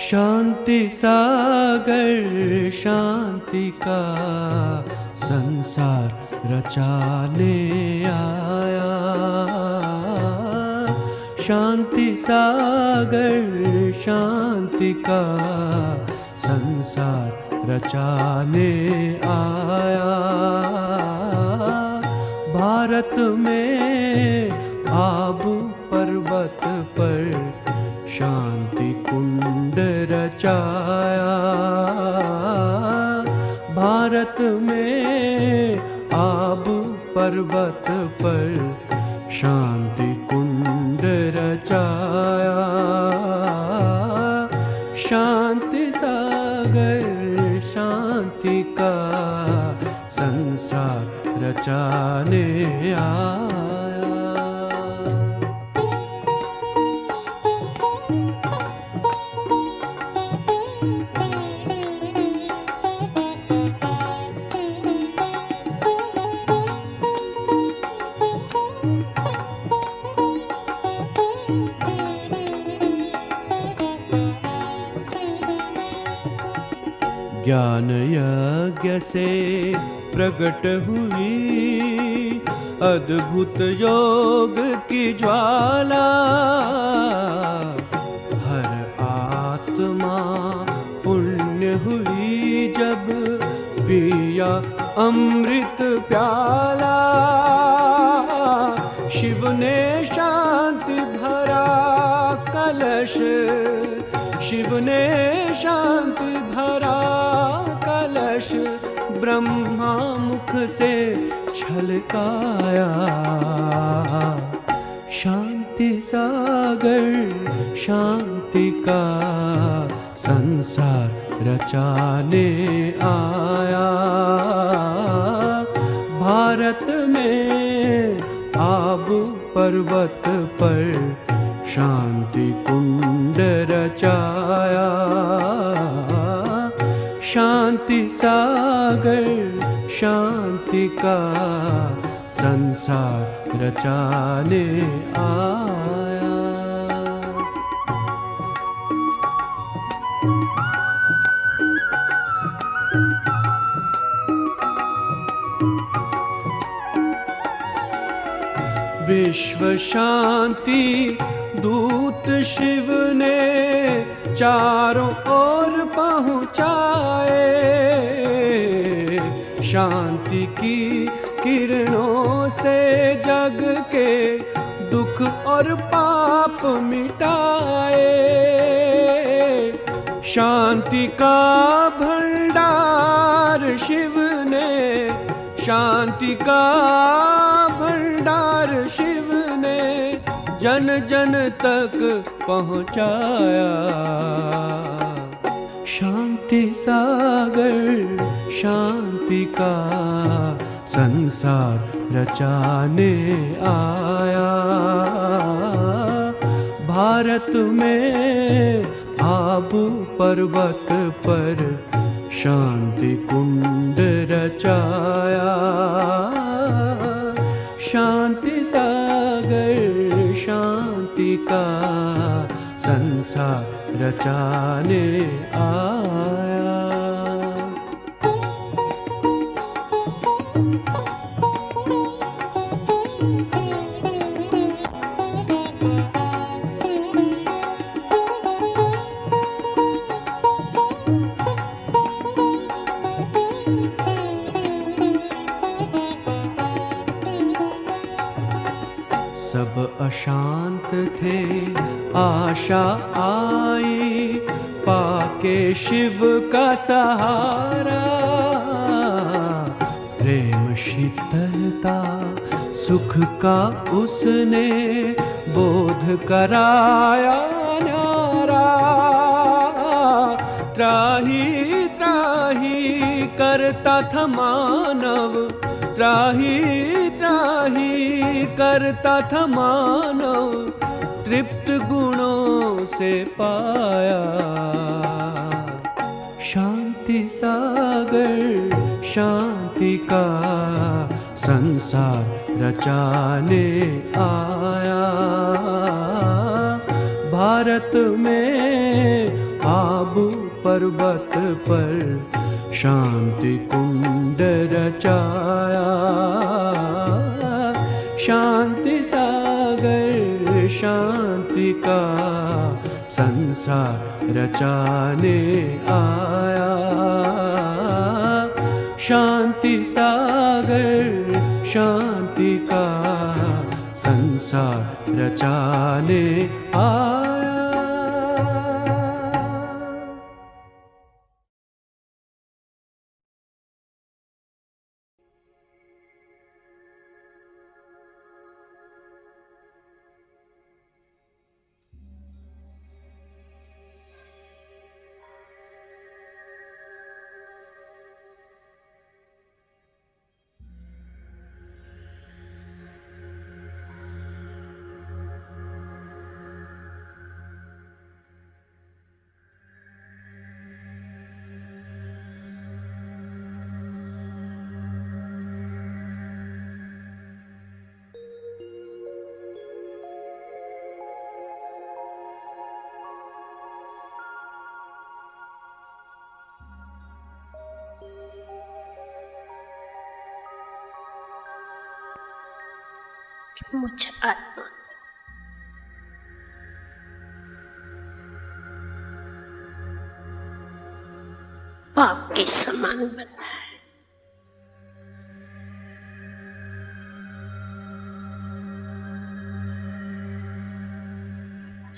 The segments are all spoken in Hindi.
शांति सागर शांति का संसार रचाने आया। शांति सागर शांति का संसार रचाने आया। भारत में आबू पर्वत पर शांति कुंड रचाया। भारत में आबू पर्वत पर शांति कुंड रचाया। शांति सागर शांति का संसार रचाने आया। ज्ञान यज्ञ से प्रकट हुई अद्भुत योग की ज्वाला। हर आत्मा पुण्य हुई जब पिया अमृत प्याला। शिव ने शांति भरा कलश, शिव ने शांति भरा कलश ब्रह्मा मुख से छलकाया। शांति सागर शांति का संसार रचाने आया। भारत में आबू पर्वत पर शांति कुंड रचाया। शांति सागर शांति का संसार रचाने आया। विश्व शांति दूत शिव ने चारों ओर पहुँचाए। शांति की किरणों से जग के दुख और पाप मिटाए। शांति का भंडार शिव ने, शांति का भंडार शिव ने जन जन तक पहुँचाया। शांति सागर शांति का संसार रचाने आया। भारत में आबू पर्वत पर शांति कुंड रचाया। शांति सागर शांति का संसार रचाने आया। सब अशांत थे आशा आई पाके शिव का सहारा। प्रेम शीतलता सुख का उसने बोध कराया न्यारा। त्राही त्राही करता था मानव, त्राही त्राही करता था मानव तृप्त गुणों से पाया। शांति सागर शांति का संसार रचाने आया। भारत में आबू पर्वत पर शांति कुंड रचाया। शांति सागर शांति का संसार रचाने आया। शांति सागर शांति का संसार रचाने आया। मुझ आत्मा पाप के समान बनना है।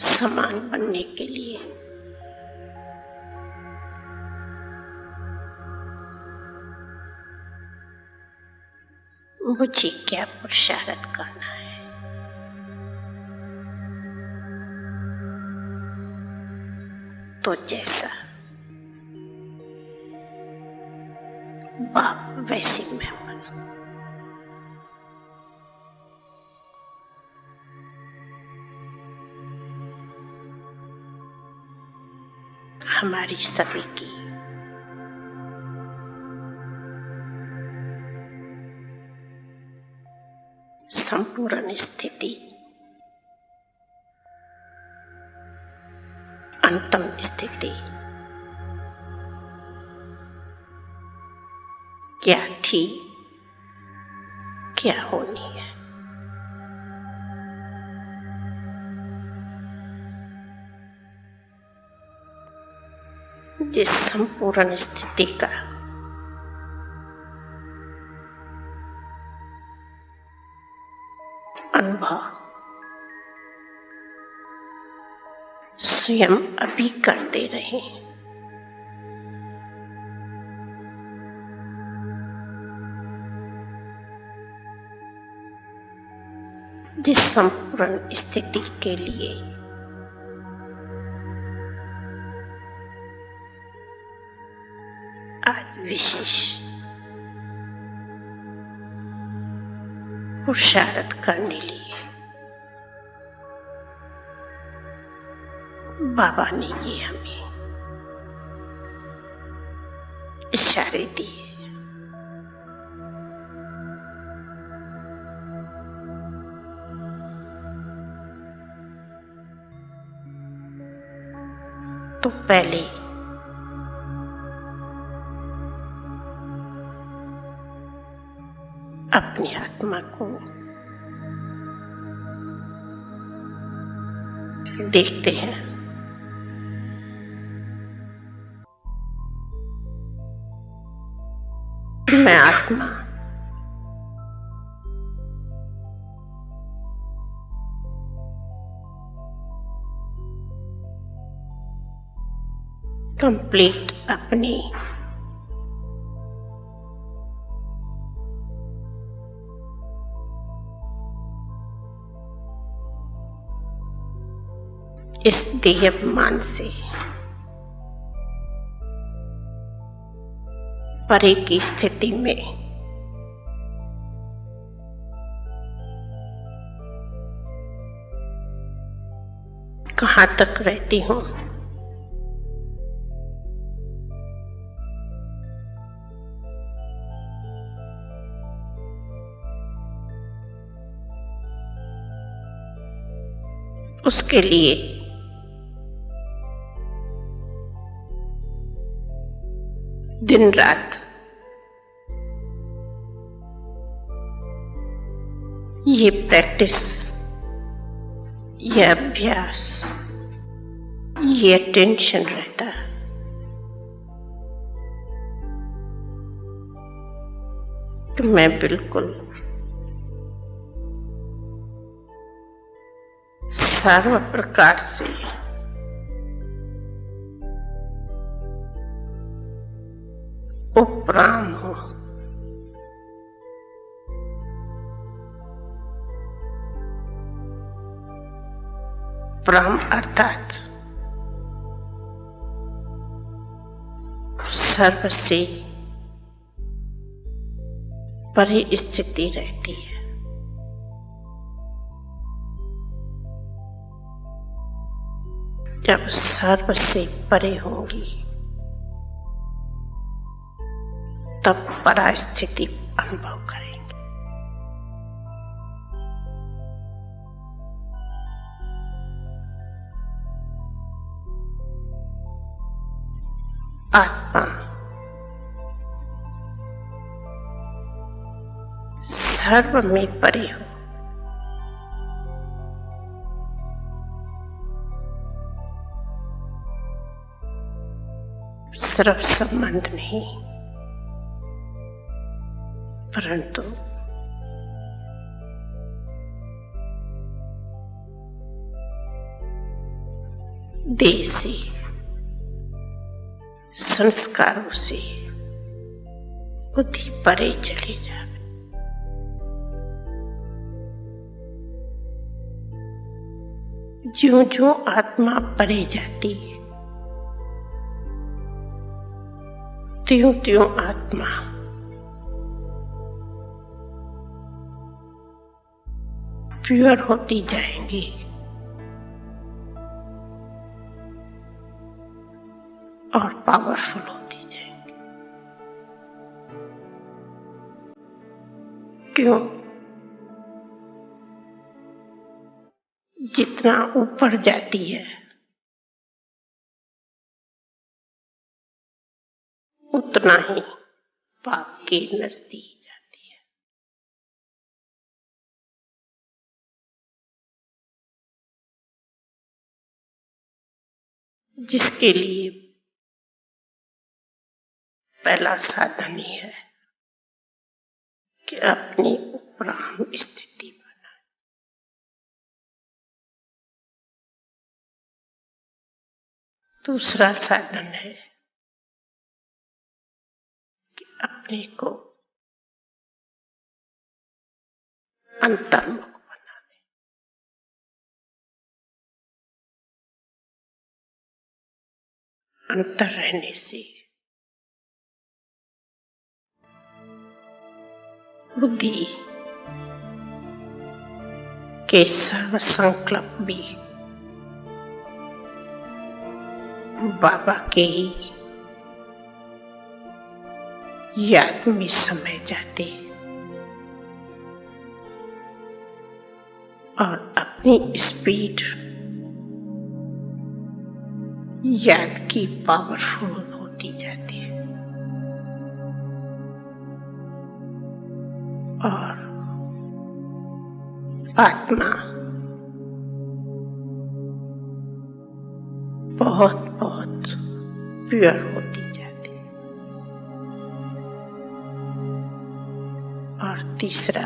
समान बनने के लिए मुझे क्या पुरुषार्थ करना है? तो जैसा बाप वैसे मैं बनूं। हमारी सभी की संपूर्ण स्थिति अंतम स्थिति क्या थी, क्या होनी है। जिस संपूर्ण स्थिति का अनुभव स्वयं अभी करते रहे, जिस संपूर्ण स्थिति के लिए आज विशेष पुरुषार्थ करने लिए बाबा ने ये हमें इशारे दिए। तो पहले अपनी आत्मा को देखते हैं। मैं आत्मा कंप्लीट अपनी इस देहमान से परे की स्थिति में कहाँ तक रहती हूँ, उसके लिए दिन रात ये प्रैक्टिस, ये अभ्यास, ये टेंशन रहता है कि मैं बिल्कुल सर्व प्रकार से उपराम हूं। प्राम अर्थात सर्व से परे स्थिति रहती है। जब सर्व से परे होंगी तब परास्थिति अनुभव करेंगे। आत्मा सर्व में परे हो, सर्व संबंध नहीं, परंतु देह से, संस्कारों से बुद्धि परे चली जाए। ज्यों ज्यों आत्मा परे जाती है त्यों त्यों आत्मा प्योर होती जाएंगी और पावरफुल होती जाएंगी। क्यों? जितना ऊपर जाती है उतना ही पाप के नजदीक जाती है। जिसके लिए पहला साधन ही है कि अपनी उपराम स्थिति बनाए। दूसरा साधन है कि अपने को अंतर्मुख बनावे। अंतर रहने से बुद्धि के सर्व संकल्प भी बाबा के ही याद में समय जाते और अपनी स्पीड याद की पावरफुल होती जाती है और आत्मा बहुत बहुत प्योर होती जाती है। और तीसरा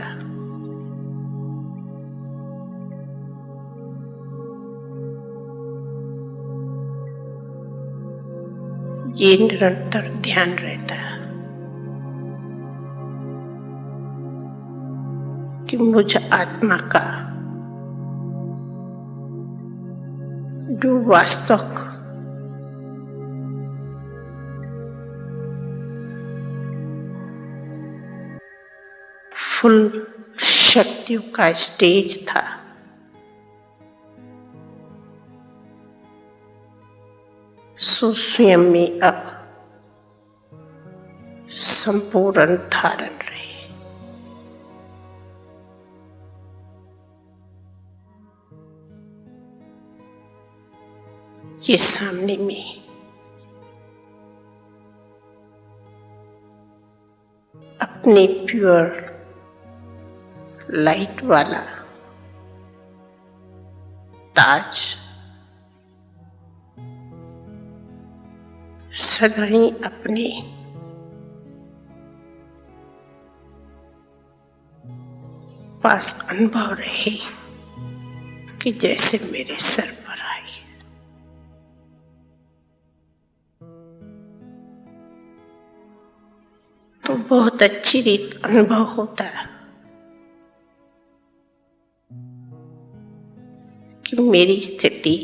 ये निरंतर ध्यान रहता है कि मुझ आत्मा का जो वास्तव फुल शक्तियों का स्टेज था सो स्वयं में अब संपूर्ण धारण रहे। ये सामने में अपने प्योर लाइट वाला ताज सदा ही अपने पास अनुभव रहे कि जैसे मेरे सर पर आई। तो बहुत अच्छी रीत अनुभव होता है कि मेरी स्थिति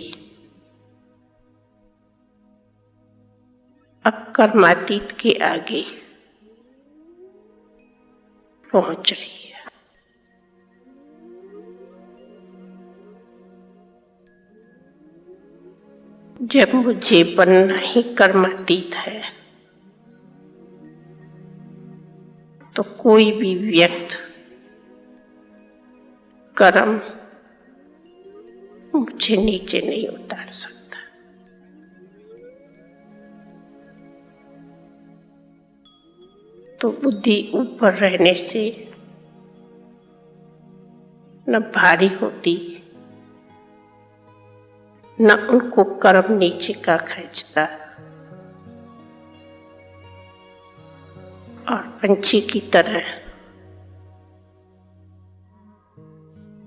अब कर्मातीत के आगे पहुंच रही है। जब मुझे बनना ही कर्मातीत है तो कोई भी व्यक्ति कर्म मुझे नीचे नहीं उतार सकता। तो बुद्धि ऊपर रहने से न भारी होती, न उनको कर्म नीचे का खींचता, और पंछी की तरह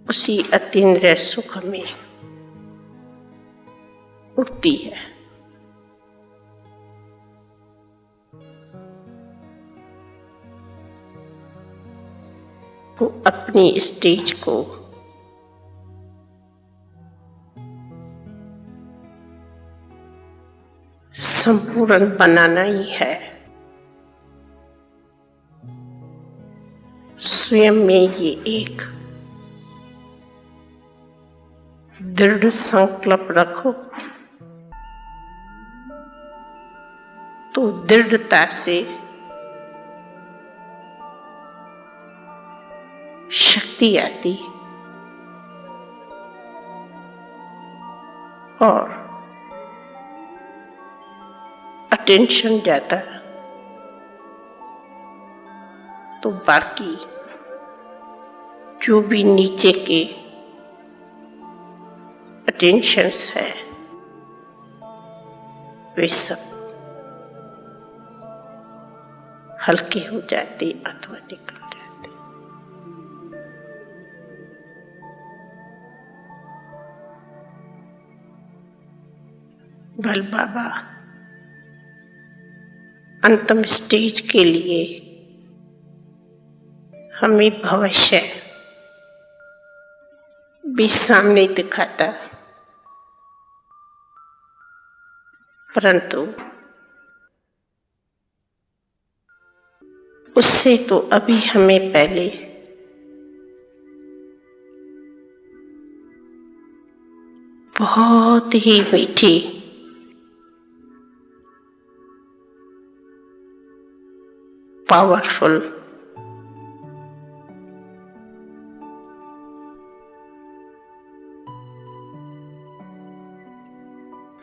उसी अतीन्द्रिय सुख में उड़ती है। वो अपनी स्टेज को संपूर्ण बनाना ही है। स्वयं में ये एक दृढ़ संकल्प रखो तो दृढ़ता से शक्ति आती और अटेंशन जाता तो बाकी जो भी नीचे के अटेंशंस है वे सब हल्के हो जाते अथवा निकल जाते। भल बाबा अंतिम स्टेज के लिए हमें भविष्य भी सामने दिखाता, परंतु उससे तो अभी हमें पहले बहुत ही मीठी पावरफुल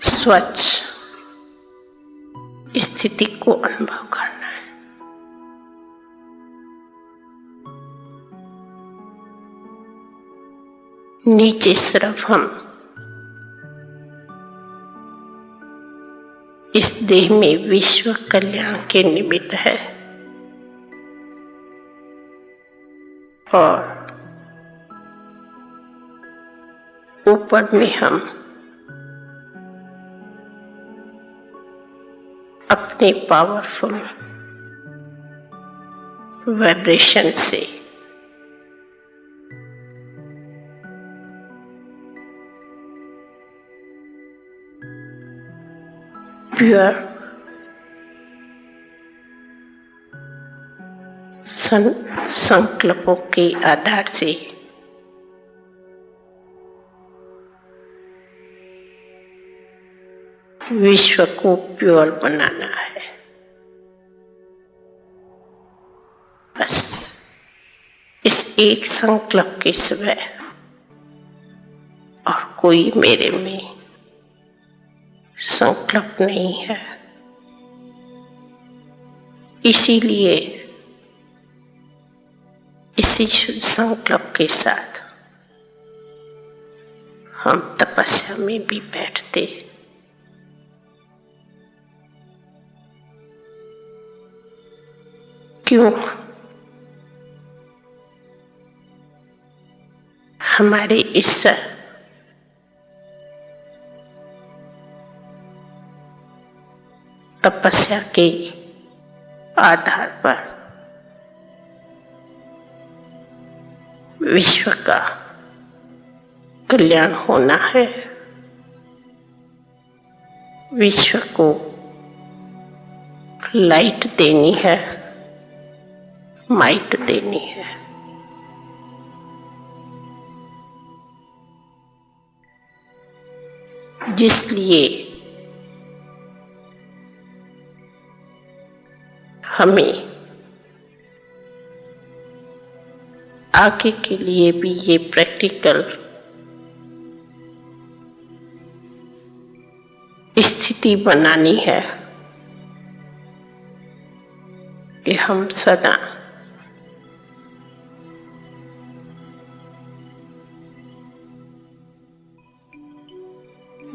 स्वच्छ स्थिति को अनुभव करना है। नीचे सिर्फ हम इस देह में विश्व कल्याण के निमित्त है और ऊपर में हम अपने पावरफुल वाइब्रेशन से प्योर संकल्पों के आधार से विश्व को प्योर बनाना है। बस इस एक संकल्प के सिवाय और कोई मेरे में संकल्प नहीं है। इसीलिए इसी शुद्ध संकल्प के साथ हम तपस्या में भी बैठते। क्यों? हमारे इस तपस्या के आधार पर विश्व का कल्याण होना है, विश्व को लाइट देनी है, माइट देनी है। जिसलिए हमें आगे के लिए भी ये प्रैक्टिकल स्थिति बनानी है कि हम सदा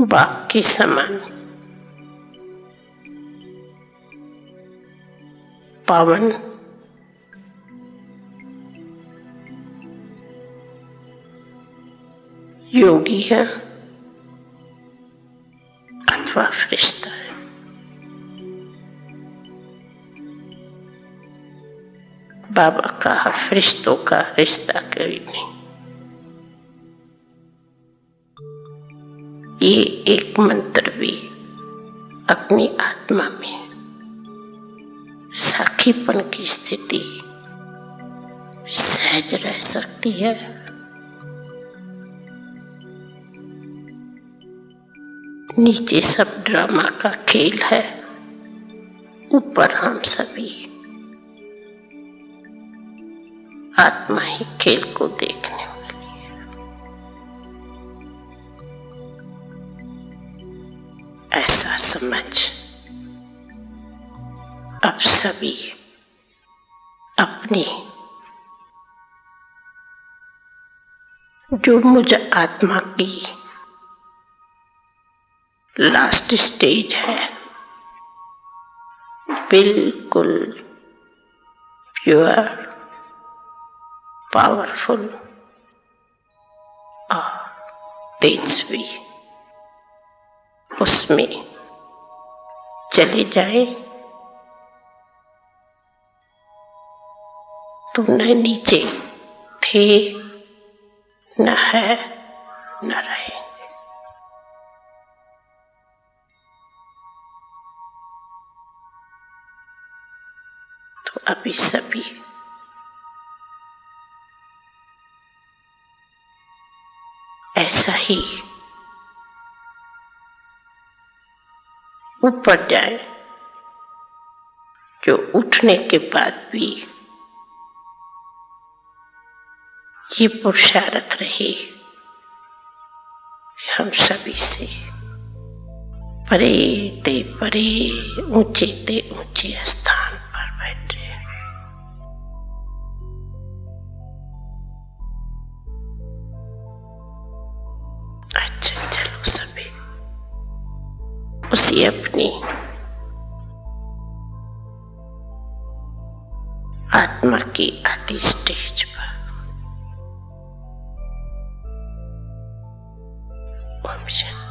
बाग के समान पावन योगी है अथवा फरिश्ता है। बाबा का फरिश्तों का रिश्ता कोई नहीं। ये एक मंत्र भी अपनी आत्मा में साखीपन की स्थिति सहज रह सकती है। नीचे सब ड्रामा का खेल है, ऊपर हम सभी आत्मा ही खेल को देखने वाली है। ऐसा समझ अब सभी अपनी जो मुझ आत्मा की लास्ट स्टेज है, बिल्कुल प्योर, पावरफुल और तेजस्वी, उसमें चले जाए तो न नीचे थे, न है, न रहे। तो अभी सभी ऐसा ही ऊपर जाए जो उठने के बाद भी ये पुरुषार्थ रहे, हम सभी से परे ते परे, ऊंचे ते ऊंचे स्थान पर बैठे। अच्छा, चलो सभी उसी अपनी आत्मा की आदि स्टेज पर ऑप्शन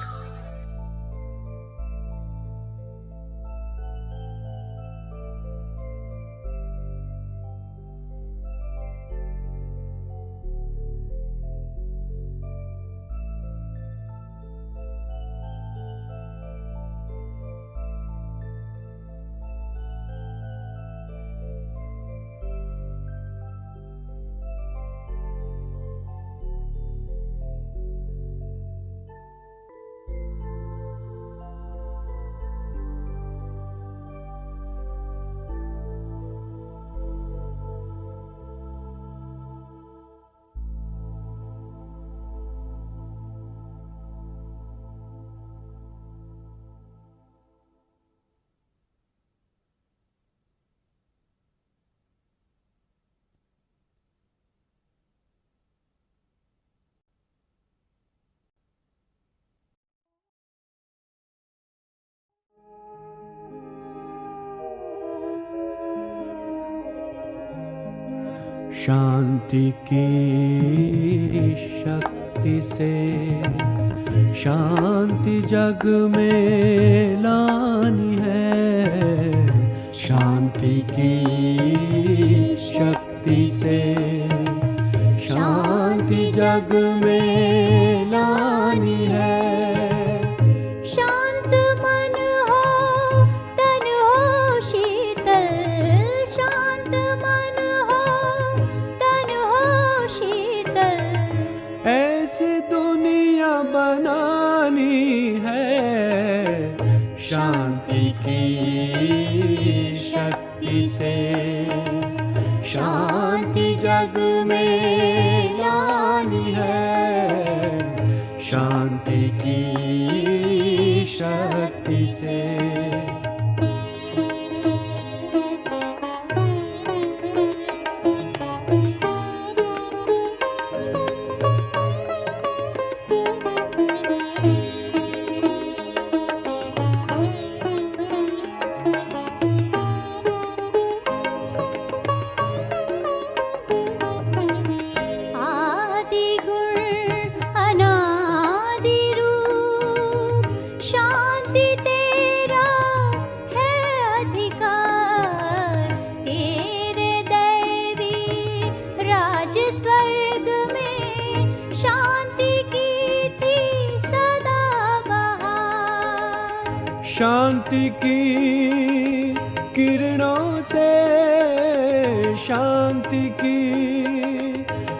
शांति की शक्ति से शांति जग में लानी है। शांति की शक्ति से शांति जग में लानी है। शांत मन हो तन हो शीतल, शांत मन हो तन हो शीतल, ऐसी दुनिया बनानी है। शांति की शक्ति से शांति जग में लानी है। शांति की शक्ति से शांति की किरणों से, शांति की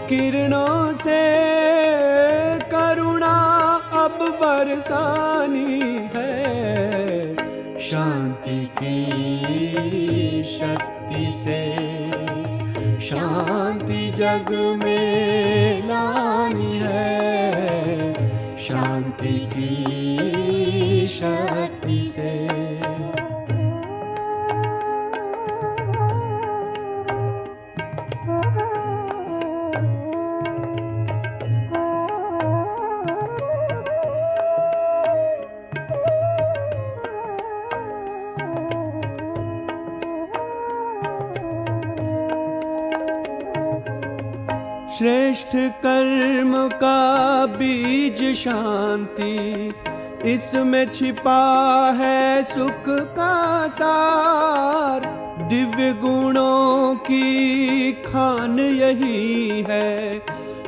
किरणों से करुणा अब बरसानी है। शांति की शक्ति से शांति जग में लानी है। शांति की शक्ति से श्रेष्ठ कर्म का बीज शांति, इसमें छिपा है सुख का सार। दिव्य गुणों की खान यही है,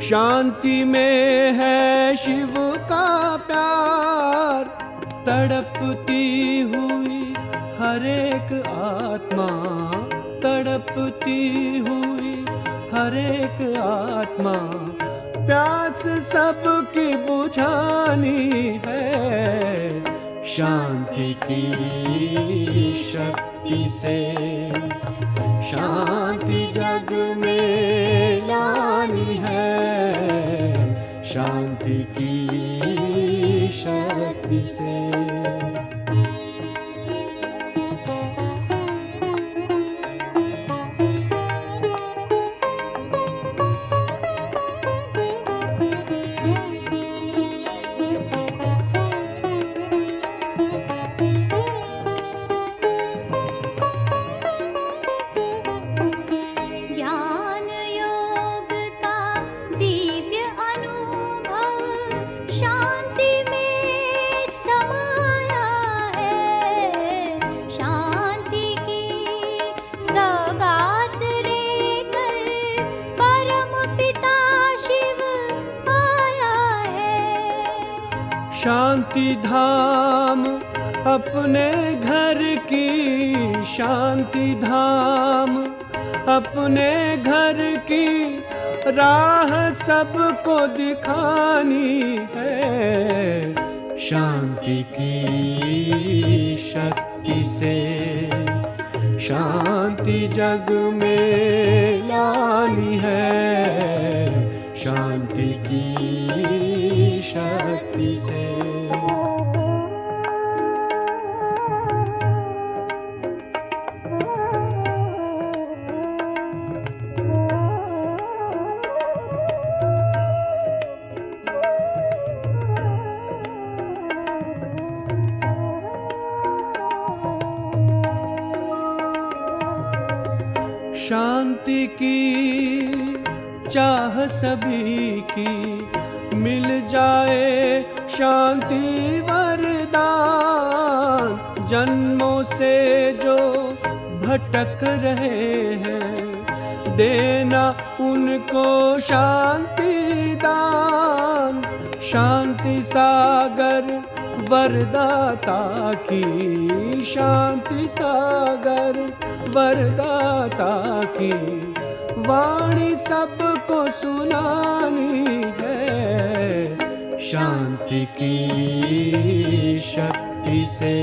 शांति में है शिव का प्यार। तड़पती हुई हर एक आत्मा, तड़पती हुई हर एक आत्मा, प्यास सबकी बुझानी है। शांति की शक्ति से शांति जग में लानी है। शांति की शक्ति से शांति धाम अपने घर की, शांति धाम अपने घर की राह सबको दिखानी है। शांति की शक्ति से शांति जग में लानी है। शांति की शक्ति से शांति की चाह सभी की, मिल जाए शांति वरदान। जन्मों से जो भटक रहे हैं, देना उनको शांति दान। शांति सागर वरदाता की, शांति सागर वरदाता की वाणी सबको सुनानी है। शांति की शक्ति से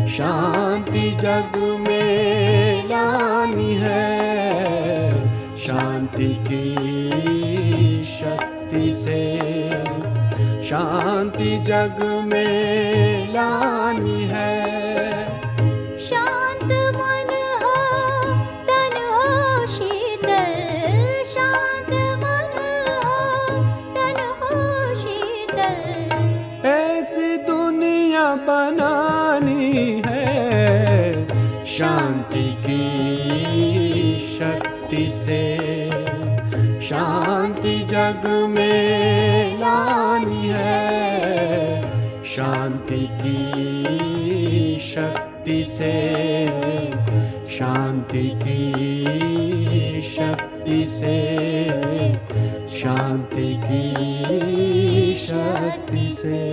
शांति जग में लानी है। शांति की शक्ति से शांति जग में लानी है। शांत मन हो तन हो शीतल, शांत मन हो तन हो शीतल। ऐसी दुनिया बनानी है। शांति की शक्ति से शांति जग में लानी है। शांति की शक्ति से शांति की शक्ति से शांति की शक्ति से।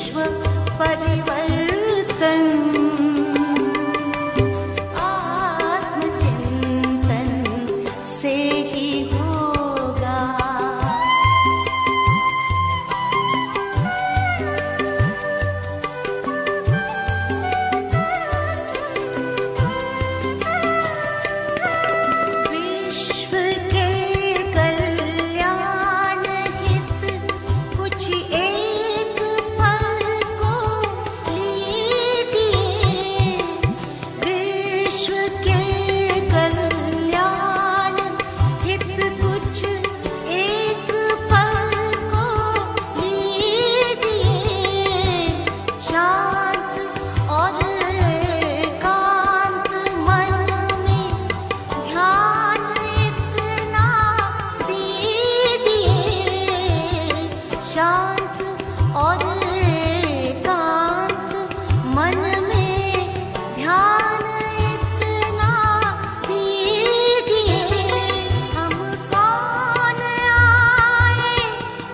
विश्व परिवर्तन आत्मचिंतन से ही होगा। विश्व के कल्याण हित कुछ एक पल को लीजिए। विश्व के कल्याण हित कुछ एक पल को लीजिए। शांत और एकांत मन में ध्यान इतना दीजिए। शांत और एकांत मन में ध्यान इतना दीजिए। हम कौन आए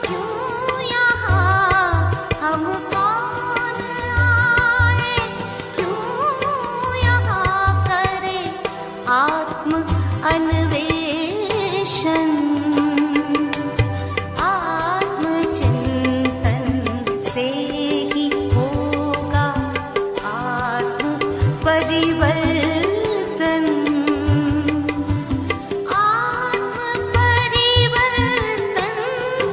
क्यों यहाँ, हम कौन आए क्यों यहाँ करें आत्म अन्वेषण। आत्मचिंतन से ही होगा आत्म परिवर्तन। आत्म परिवर्तन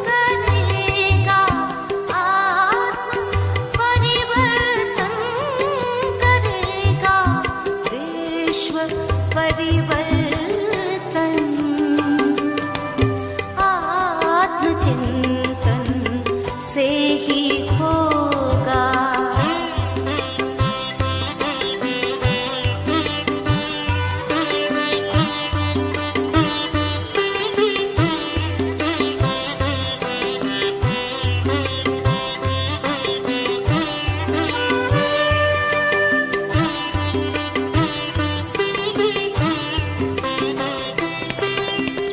करेगा, आत्म परिवर्तन करेगा विश्व परिवर्तन। आत्मचिंतन से ही होगा।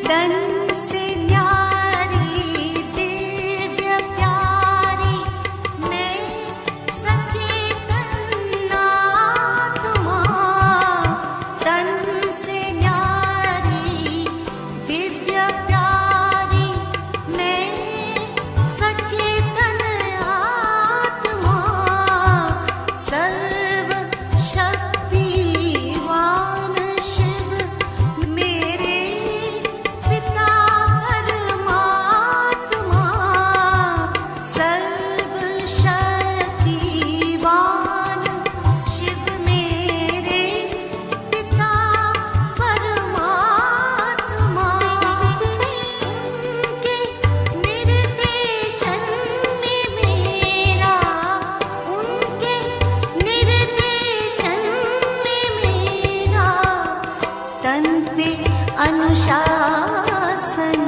तन से न्यारी दिव्य प्यारी मैं सचेतन आत्मा। तन से न्यारी दिव्य प्यारी मैं सचेतन आत्मा। सर्व शक्तिवान शिव मेरे पिता परमात्मा। सर्व शक्तिवान शिव मेरे पिता परमात्मा। उनके निर्देशन में मेरा, उनके निर्देशन में मेरा तन पे अनुशासन।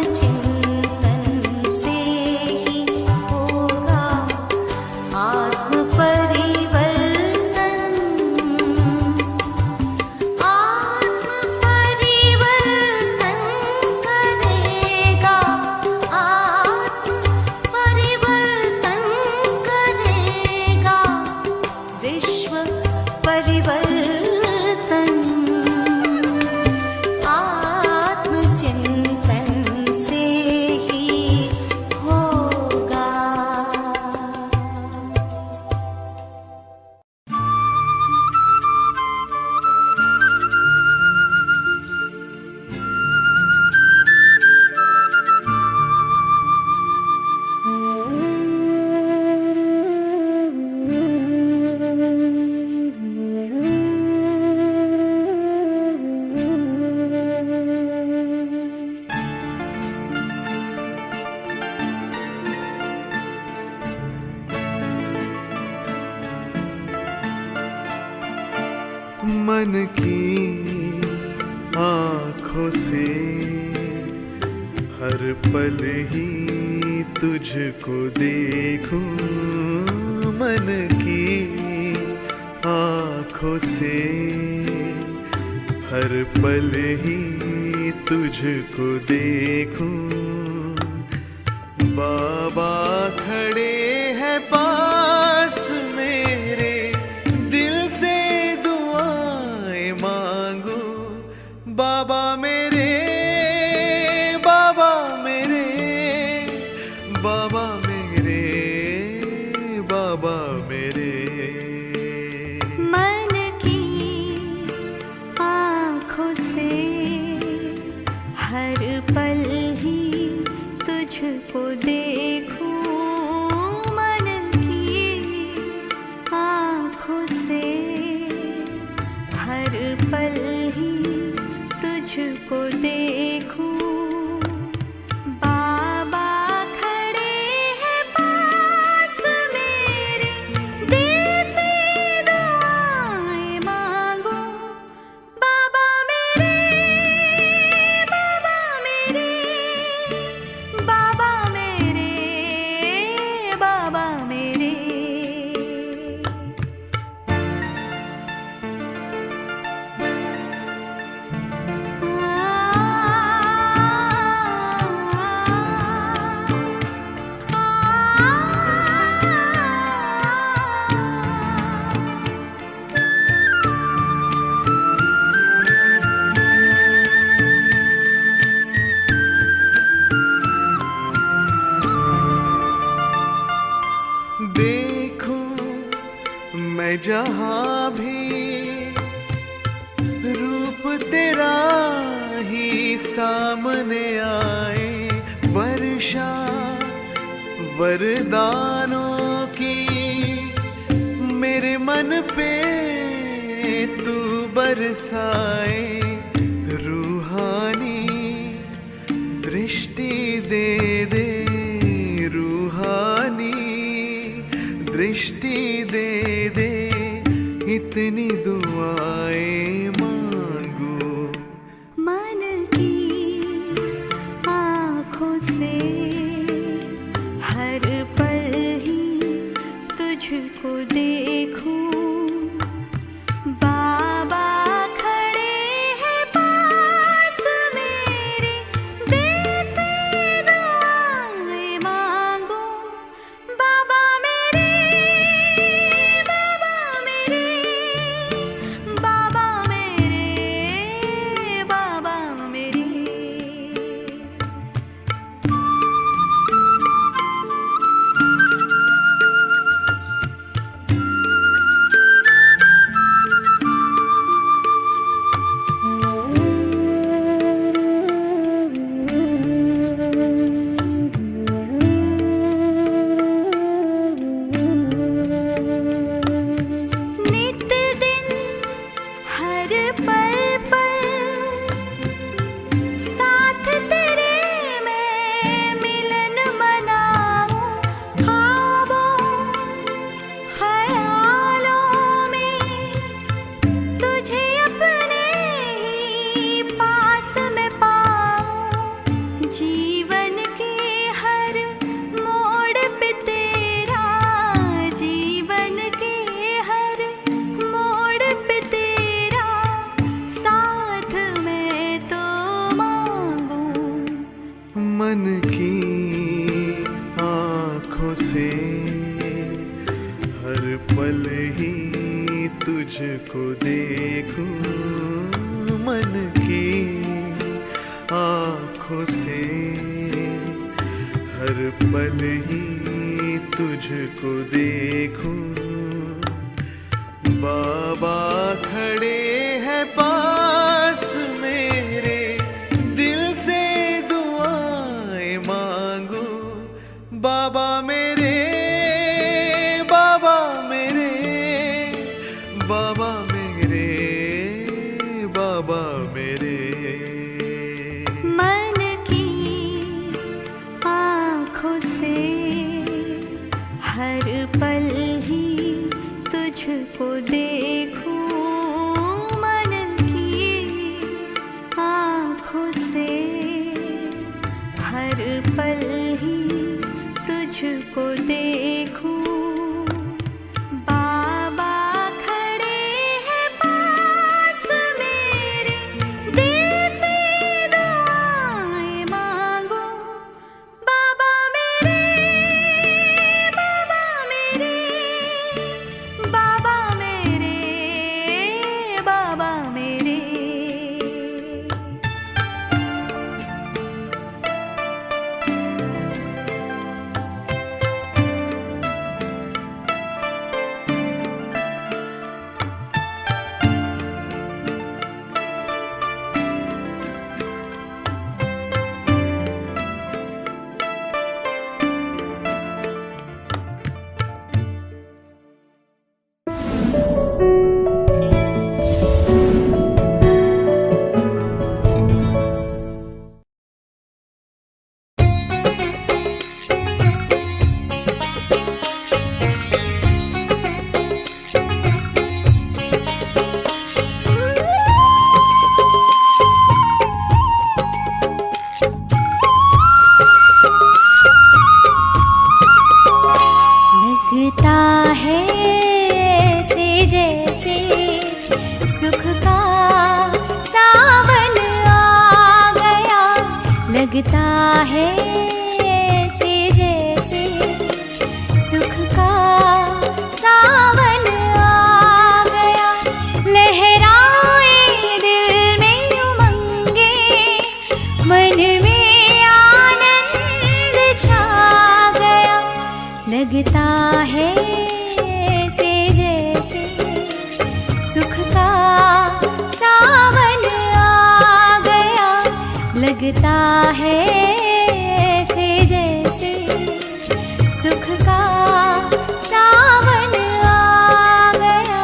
आत्मचिंतन से ही होगा आत्म परिवर्तन। आत्म परिवर्तन करेगा, आत्म परिवर्तन करेगा विश्व परिवर्तन। आत्मचिंतन से ही होगा। मन की आँखों से हर पल ही तुझको देखूं। मन की आँखों से हर पल ही तुझको देखूं। बाबा खड़े हैं पास मेरे, दिल से दुआएं मांगो। बाबा मेरे, बाबा मेरे, बाबा मेरे, बाबा मेरे। मन की आँखों से हर पल ही तुझको देखूं, मन की आँखों से हर पल ही तुझको देखूं। बाबा खड़े हैं पास मेरे, दिल से दुआएं मांगो। बाबा मेरे, बाबा मेरे, बाबा मेरे, बाबा मेरे। देखूं मैं जहां भी, रूप तेरा ही सामने आए। वर्षा वरदानों की मेरे मन पे तू बरसाए। रूहानी दृष्टि दे दे, रूहानी दृष्टि दे दे, इतनी दुआएं मांगो। मन की आँखों से हर पल ही तुझको देखूं। बाबा खड़े हैं पास मेरे, दिल से दुआएं मांगो। बाबा मेरे, बाबा मेरे, बाबा मेरे, बाबा मेरे। नित दिन हर पल पर साथ तेरे मैं मिलन मनाऊं। ख्वाबों ख्यालों में तुझे अपने ही पास में पाऊं। जीवन के हर मोड़ पे तेरा, जीवन के हर मोड़ पे तेरा साथ मैं तो मांगूं। मन की आँखों से हर पल ही तुझको देखूं। मन की आँखों से हर पल ही तुझको देखूं। बाबा खड़े हैं पास मेरे, दिल से दुआएं मांगो। बाबा मेरे, बाबा मेरे, बाबा मेरे, बाबा मेरे। मन की आँखों से हर पल ही तुझको देखूं। मन की आँखों से हर पल ही तुझको देखूं। बाबा खड़े हैं पास मेरे, दिल से दुआएं मांगो। बाबा मेरे, है ऐसे जैसे सुख का सावन आ गया। लहराए दिल में उमंगे, मन में आनंद छा गया। लगता है ऐसे जैसे सुख का सावन आ गया। लगता है ऐसे जैसे सुख का सावन आ गया।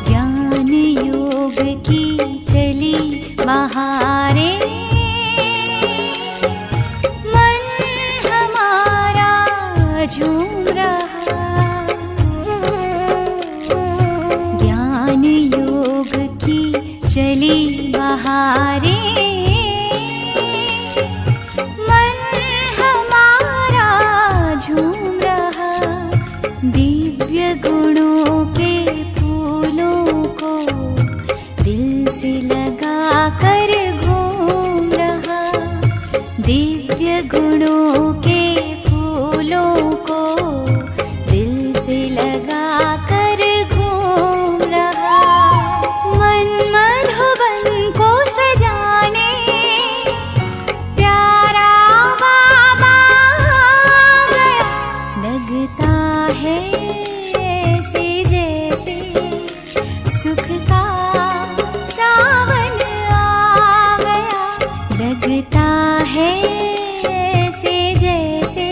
ज्ञान योग की चली बहारें, मन हमारा झूम रहा। ज्ञान योग की चली बहारें, मन हमारा झूम रहा। दिव्य गुणों के फूलों को दिल से लगा कर घूम रहा। दिव्य गुणों के फूलों को दिल से लगा कर घूम रहा। मन मधुबन को सजाने प्यारा बाबा आ गया। लगता है ऐसे जैसे सुख का सावन आ गया। लगता है ऐसे जैसे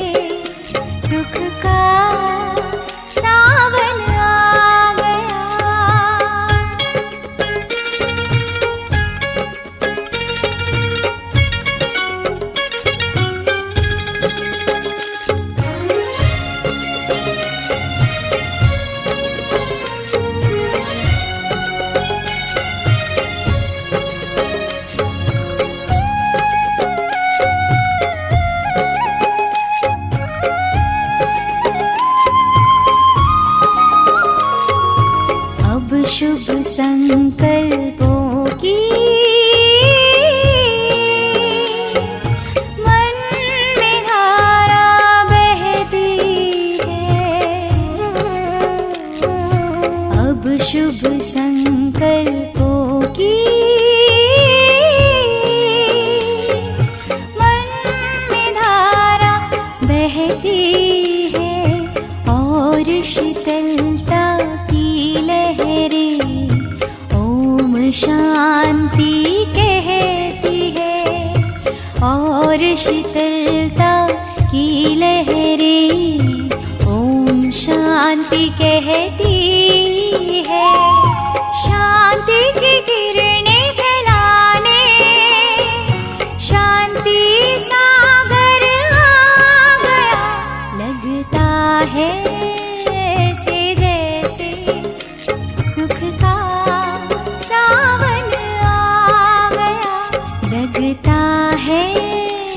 सुख का सावन आ गया। अब शुभ संकल्पों की मन में धारा बहती है। अब शुभ संकल्पों की मन में धारा बहती है। और शीतलता की लहरें ओम शांति कहती है। और शीतलता की लहरें ओम शांति कहती है। शांति की किरणें फैलाने शांति सागर आ गया। लगता है ऐसे जैसे सुख का सावन आ गया। लगता है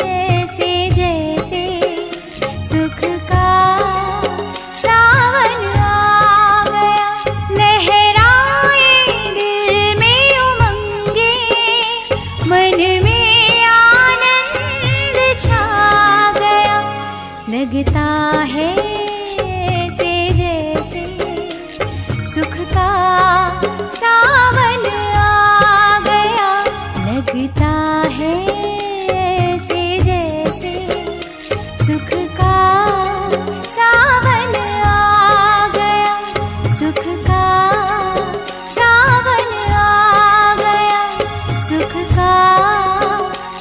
ऐसे जैसे सुख का सावन आ गया। लहराए दिल में उमंगे, मन में आनंद छा गया। लगता है ऐसे जैसे सुख का सावन आ गया। लगता है ऐसे जैसे सुख का सावन आ गया। सुख का सावन आ गया। सुख का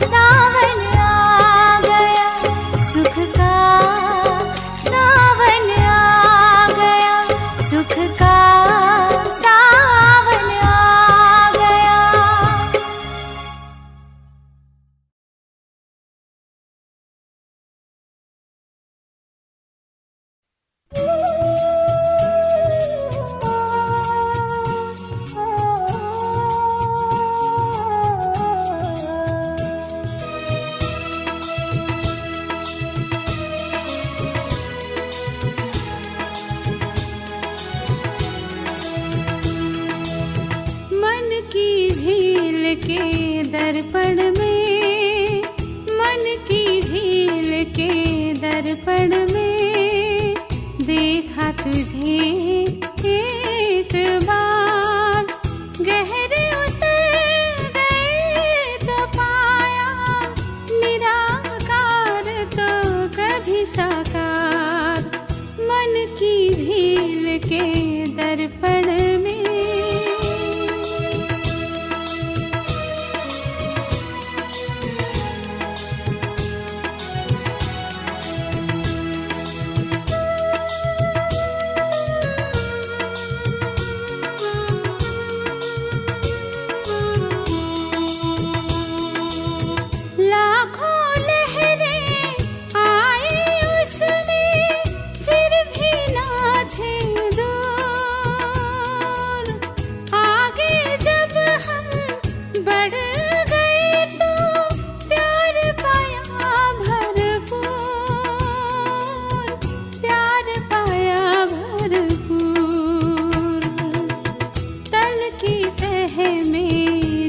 सावन आ गया। सुख का सावन आ गया। सुख का सावन आ के दर्पण में, मन की झील के दर्पण में देखा तुझे एक बार। गहरे उतर गए तो पाया निराकार तो कभी साकार, मन की झील के दर्पण में।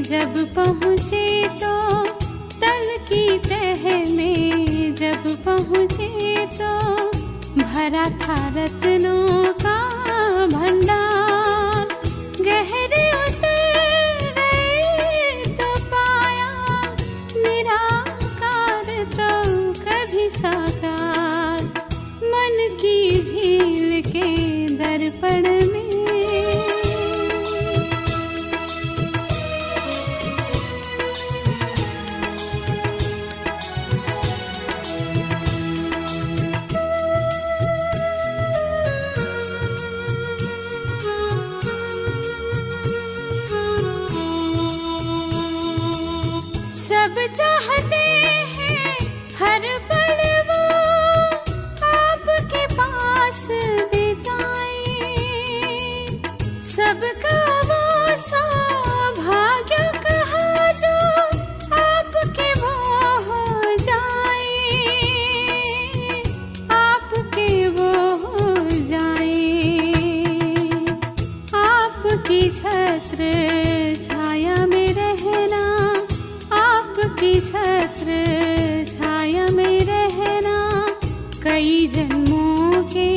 जब पहुँचे तो तल की तह में, जब पहुँचे तो भरा था रत्नों का भंडार। गहरे उतर गए तो पाया निराकार तो कभी साकार, मन की झील के दर्पण में। सब चाहते हैं हर पल वो आपके पास बिताए, सबका वो सौभाग्य कहा जो आपके वो हो जाए, आपके वो हो जाए। आपकी छत्र छाया में रहना, आपकी छत्र छाया में रहना, कई जन्मों के